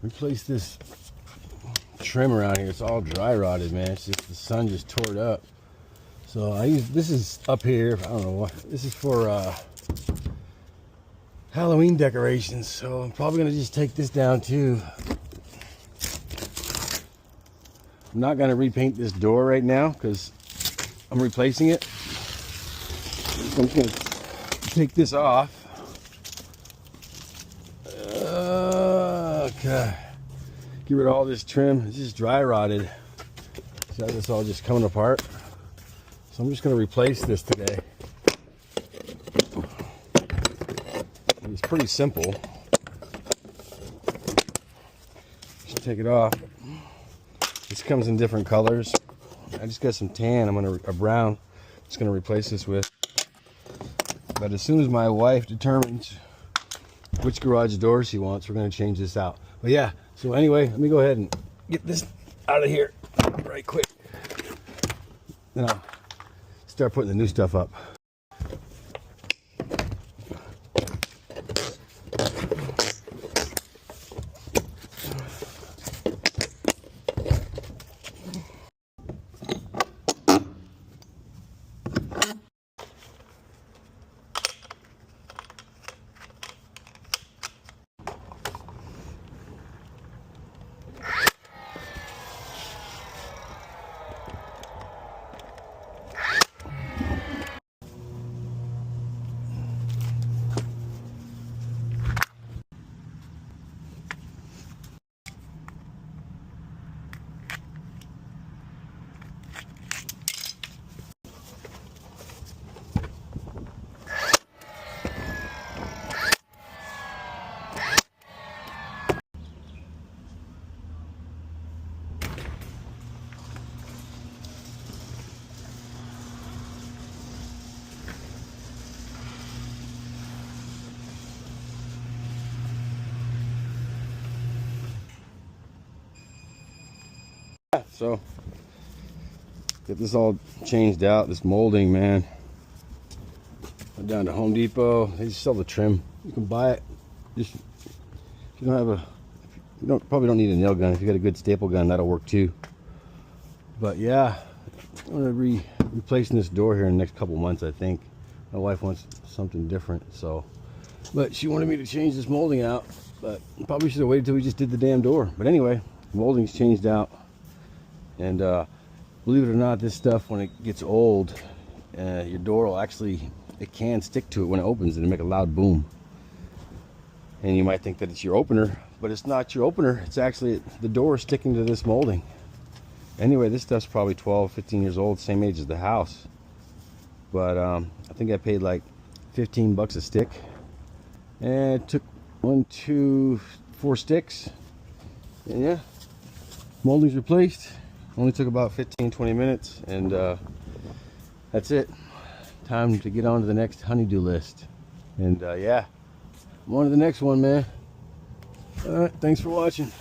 replace this trim around here. It's all dry rotted, man. It's just the sun just tore it up. So I use, this is up here, I don't know what, this is for Halloween decorations. So I'm probably gonna just take this down too. I'm not gonna repaint this door right now because I'm replacing it. So I'm just gonna take this off. Okay. Get rid of all this trim. It's just dry rotted. See how this all just coming apart? So I'm just going to replace this today. It's pretty simple. Just take it off. This comes in different colors. I just got some tan. A brown. Just going to replace this with. But as soon as my wife determines which garage door she wants, we're going to change this out. But yeah, so anyway, let me go ahead and get this out of here right quick. Then I'll start putting the new stuff up. So get this all changed out, this molding, man. Went down to Home Depot. They just sell the trim. You can buy it. Just if you don't have a, probably don't need a nail gun. If you got a good staple gun, that'll work too. But yeah, I'm gonna be replacing this door here in the next couple months. I think my wife wants something different, so. But she wanted me to change this molding out. But probably should have waited till we just did the damn door. But anyway, the molding's changed out. And believe it or not, this stuff, when it gets old, your door will actually, it can stick to it when it opens and it'll make a loud boom. And you might think that it's your opener, but it's not your opener. It's actually the door sticking to this molding. Anyway, this stuff's probably 12, 15 years old, same age as the house. But I think I paid like 15 bucks a stick. And it took 1, 2, 4 sticks. And yeah, molding's replaced. Only took about 15-20 minutes, and that's it. Time to get on to the next honeydew list. And yeah, I'm on to the next one, man. All right, thanks for watching.